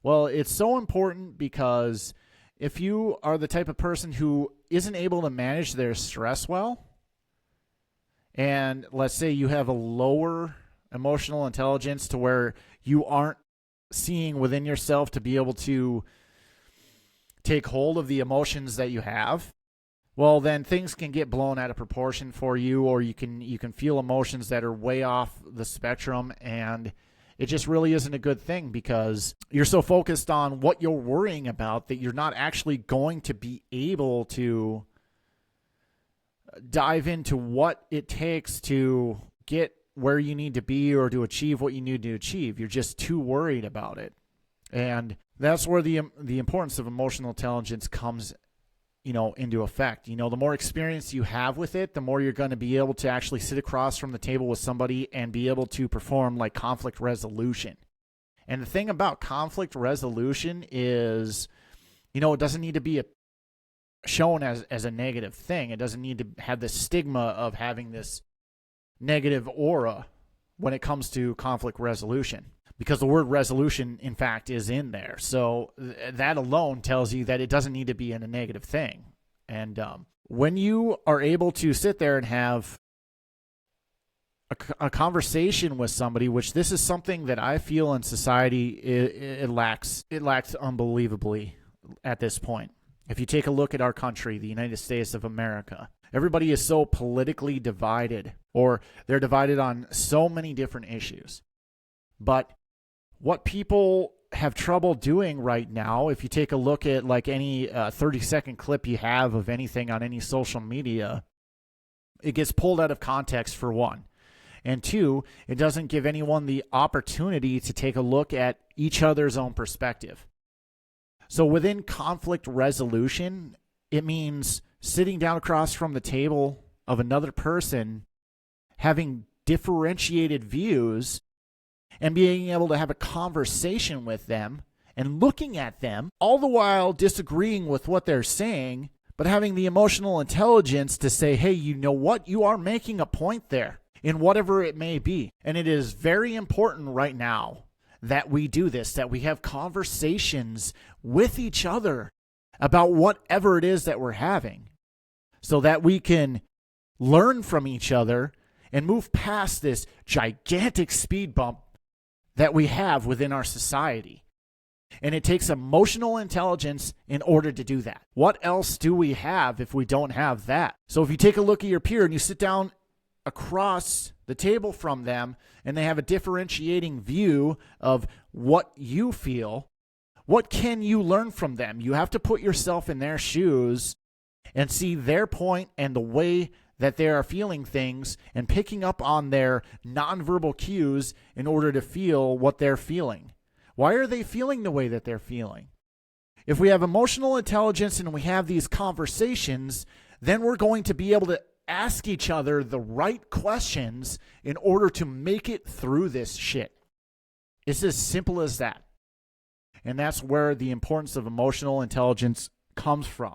Well, it's so important because if you are the type of person who isn't able to manage their stress well, and let's say you have a lower emotional intelligence to where you aren't seeing within yourself to be able to take hold of the emotions that you have, well, then things can get blown out of proportion for you, or you can feel emotions that are way off the spectrum, and it just really isn't a good thing because you're so focused on what you're worrying about that you're not actually going to be able to dive into what it takes to get where you need to be or to achieve what you need to achieve. You're just too worried about it. And that's where the importance of emotional intelligence comes into effect. The more experience you have with it, the more you're going to be able to actually sit across from the table with somebody and be able to perform like conflict resolution. And the thing about conflict resolution is, it doesn't need to be shown as a negative thing. It doesn't need to have the stigma of having this negative aura when it comes to conflict resolution, because the word resolution, in fact, is in there. So that alone tells you that it doesn't need to be in a negative thing. And when you are able to sit there and have a conversation with somebody, which this is something that I feel in society it lacks unbelievably at this point. If you take a look at our country, the United States of America, everybody is so politically divided, or they're divided on so many different issues. But what people have trouble doing right now, if you take a look at like any 30-second clip you have of anything on any social media, it gets pulled out of context, for one. And two, it doesn't give anyone the opportunity to take a look at each other's own perspective. So within conflict resolution, it means sitting down across from the table of another person, having differentiated views, and being able to have a conversation with them and looking at them, all the while disagreeing with what they're saying, but having the emotional intelligence to say, hey, you know what? You are making a point there in whatever it may be. And it is very important right now that we do this, that we have conversations with each other about whatever it is that we're having, so that we can learn from each other and move past this gigantic speed bump that we have within our society. And it takes emotional intelligence in order to do that. What else do we have if we don't have that? So if you take a look at your peer and you sit down across the table from them and they have a differentiating view of what you feel, what can you learn from them? You have to put yourself in their shoes and see their point and the way that they are feeling things, and picking up on their nonverbal cues in order to feel what they're feeling. Why are they feeling the way that they're feeling? If we have emotional intelligence and we have these conversations, then we're going to be able to ask each other the right questions in order to make it through this shit. It's as simple as that. And that's where the importance of emotional intelligence comes from.